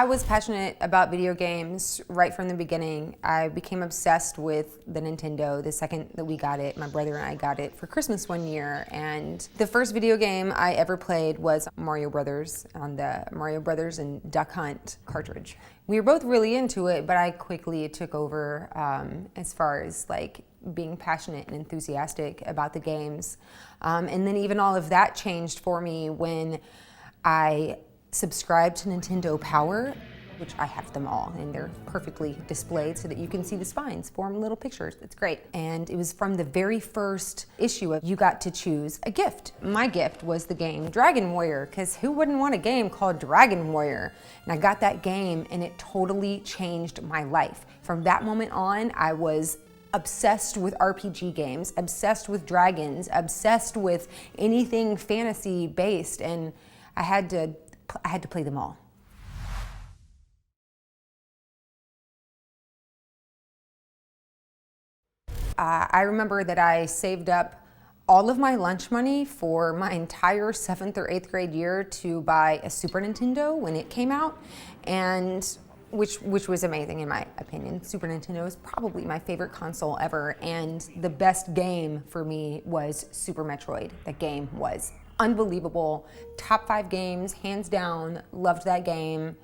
I was passionate about video games right from the beginning. I became obsessed with the Nintendo the second that we got it. My brother and I got it for Christmas one year, and the first video game I ever played was Mario Brothers on the Mario Brothers and Duck Hunt cartridge. We were both really into it, but I quickly took over as far as like being passionate and enthusiastic about the games. And then even all of that changed for me when I subscribed to Nintendo Power, which I have them all, and they're perfectly displayed so that you can see the spines, form little pictures. It's great. And it was from the very first issue of you got to choose a gift. My gift was the game Dragon Warrior, because who wouldn't want a game called Dragon Warrior? And I got that game and it totally changed my life. From that moment on, I was obsessed with RPG games, obsessed with dragons, obsessed with anything fantasy based, and I had to play them all. I remember that I saved up all of my lunch money for my entire 7th or 8th grade year to buy a Super Nintendo when it came out, and which was amazing in my opinion. Super Nintendo is probably my favorite console ever, and the best game for me was Super Metroid. That game was unbelievable. Top 5 games, hands down. Loved that game.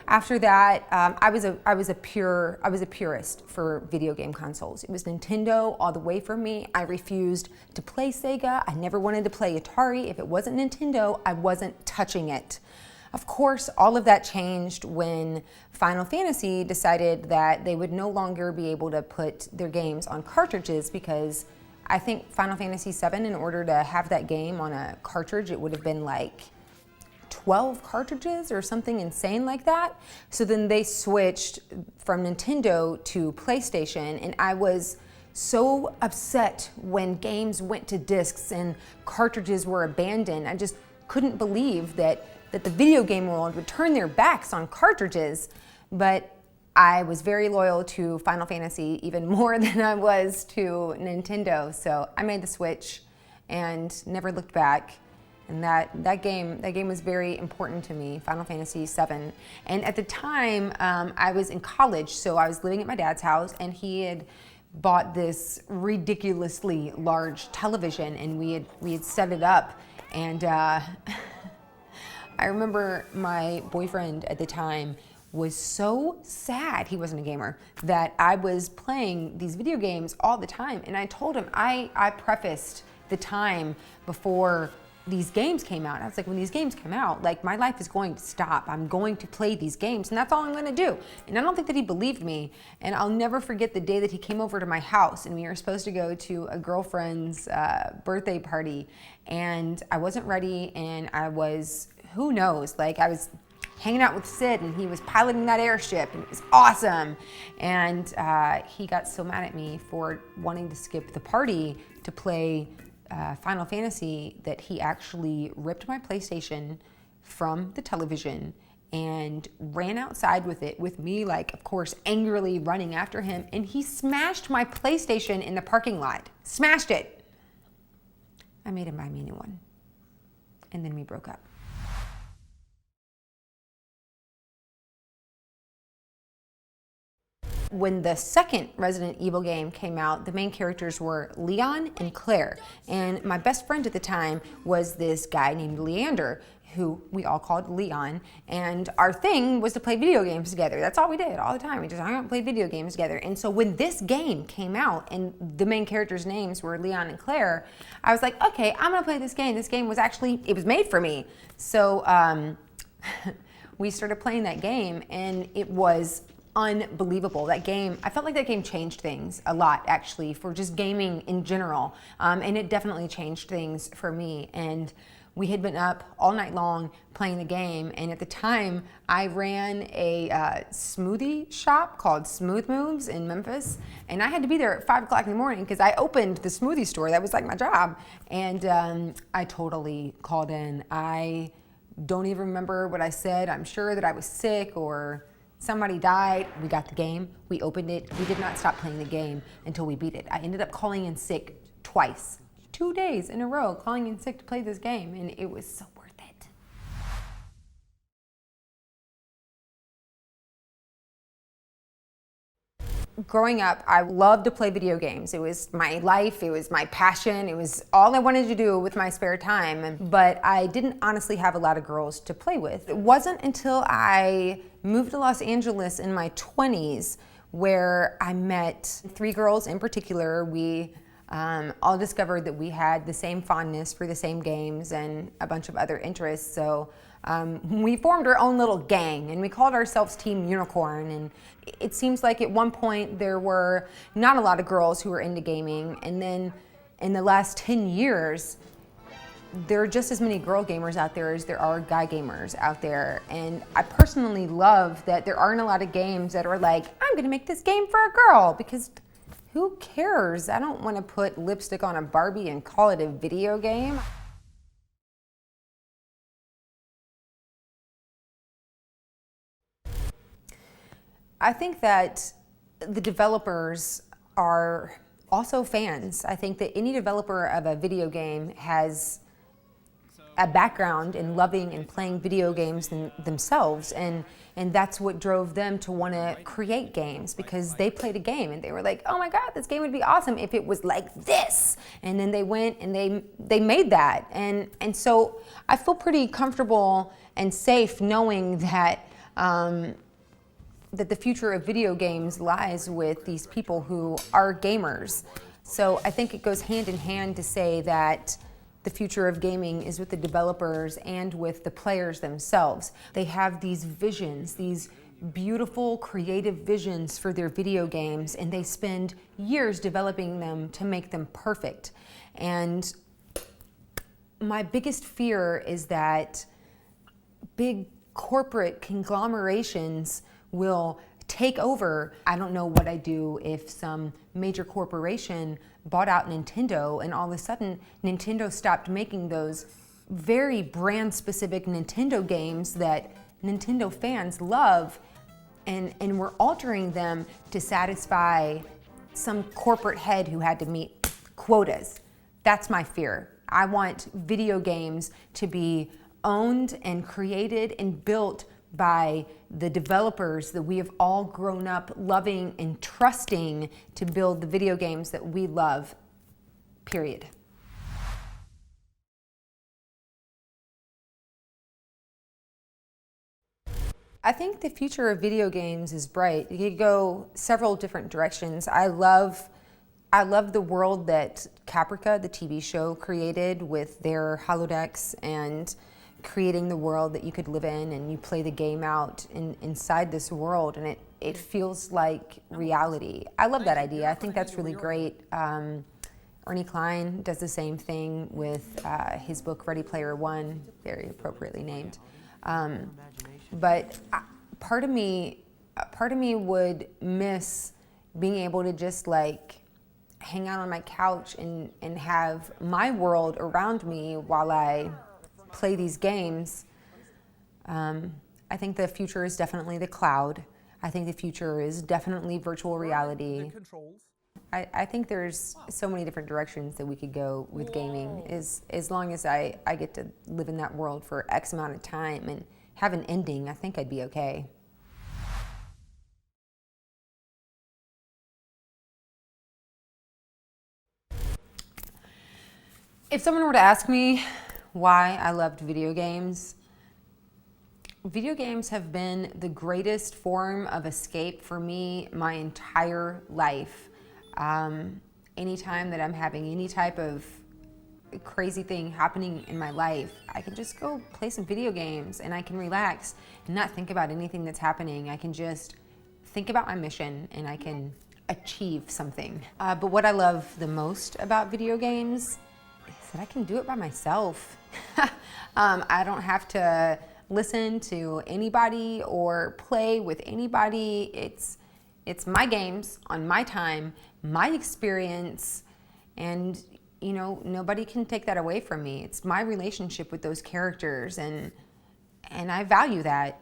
After that, I was a purist for video game consoles. It was Nintendo all the way for me. I refused to play Sega. I never wanted to play Atari. If it wasn't Nintendo, I wasn't touching it. Of course, all of that changed when Final Fantasy decided that they would no longer be able to put their games on cartridges, because I think Final Fantasy VII, in order to have that game on a cartridge, it would have been like 12 cartridges or something insane like that. So then they switched from Nintendo to PlayStation, and I was so upset when games went to discs and cartridges were abandoned. I just couldn't believe that the video game world would turn their backs on cartridges. But I was very loyal to Final Fantasy, even more than I was to Nintendo. So I made the switch and never looked back. And that game was very important to me, Final Fantasy VII. And at the time, I was in college, so I was living at my dad's house, and he had bought this ridiculously large television, and we had set it up. And I remember my boyfriend at the time was so sad, he wasn't a gamer, that I was playing these video games all the time. And I told him, I prefaced the time before these games came out. I was like, when these games come out, like, my life is going to stop. I'm going to play these games, and that's all I'm gonna do. And I don't think that he believed me. And I'll never forget the day that he came over to my house, and we were supposed to go to a girlfriend's birthday party, and I wasn't ready, and I was, who knows, like, I was hanging out with Sid, and he was piloting that airship, and it was awesome. And he got so mad at me for wanting to skip the party to play Final Fantasy that he actually ripped my PlayStation from the television and ran outside with it, with me, like, of course, angrily running after him, and he smashed my PlayStation in the parking lot. Smashed it. I made him buy me a new one. And then we broke up. When the second Resident Evil game came out, the main characters were Leon and Claire. And my best friend at the time was this guy named Leander, who we all called Leon. And our thing was to play video games together. That's all we did all the time. We just hung out and played video games together. And so when this game came out and the main characters' names were Leon and Claire, I was like, okay, I'm gonna play this game. This game was actually, it was made for me. So we started playing that game, and it was unbelievable. That game, I felt like that game changed things a lot, actually, for just gaming in general. And it definitely changed things for me. And we had been up all night long playing the game. And at the time, I ran a smoothie shop called Smooth Moves in Memphis. And I had to be there at 5 o'clock in the morning because I opened the smoothie store. That was like my job. And I totally called in. I don't even remember what I said. I'm sure that I was sick or somebody died. We got the game, we opened it, we did not stop playing the game until we beat it. I ended up calling in sick twice, 2 days in a row, calling in sick to play this game, and it was so Growing up, I loved to play video games. It was my life, it was my passion, it was all I wanted to do with my spare time. But I didn't honestly have a lot of girls to play with. It wasn't until I moved to Los Angeles in my 20s where I met 3 girls in particular. We all discovered that we had the same fondness for the same games and a bunch of other interests. So we formed our own little gang, and we called ourselves Team Unicorn. And it seems like at one point there were not a lot of girls who were into gaming, and then in the last 10 years there are just as many girl gamers out there as there are guy gamers out there. And I personally love that there aren't a lot of games that are like, I'm gonna make this game for a girl, because who cares? I don't want to put lipstick on a Barbie and call it a video game. I think that the developers are also fans. I think that any developer of a video game has a background in loving and playing video games themselves, and that's what drove them to want to create games, because they played a game and they were like, oh my god, this game would be awesome if it was like this, and then they went and they made that. And so I feel pretty comfortable and safe knowing that that the future of video games lies with these people who are gamers. So I think it goes hand in hand to say that the future of gaming is with the developers and with the players themselves. They have these visions, these beautiful, creative visions for their video games, and they spend years developing them to make them perfect. And my biggest fear is that big corporate conglomerations will take over. I don't know what I'd do if some major corporation bought out Nintendo and all of a sudden Nintendo stopped making those very brand specific Nintendo games that Nintendo fans love, and we're altering them to satisfy some corporate head who had to meet quotas. That's my fear. I want video games to be owned and created and built by the developers that we have all grown up loving and trusting to build the video games that we love, period. I think the future of video games is bright. You could go several different directions. I love the world that Caprica, the TV show, created with their holodecks and creating the world that you could live in, and you play the game out inside this world, and it feels like reality. I love that idea. I think that's really great. Ernie Klein does the same thing with his book Ready Player One, very appropriately named. But part of me would miss being able to just like hang out on my couch and have my world around me while I play these games. I think the future is definitely the cloud. I think the future is definitely virtual reality. I think there's so many different directions that we could go with gaming, as long as I get to live in that world for X amount of time and have an ending. I think I'd be okay. If someone were to ask me why I loved video games have been the greatest form of escape for me my entire life. Anytime that I'm having any type of crazy thing happening in my life, I can just go play some video games and I can relax and not think about anything that's happening. I can just think about my mission and I can achieve something. But what I love the most about video games is that I can do it by myself. I don't have to listen to anybody or play with anybody. It's my games on my time, my experience, and you know, nobody can take that away from me. It's my relationship with those characters, and I value that.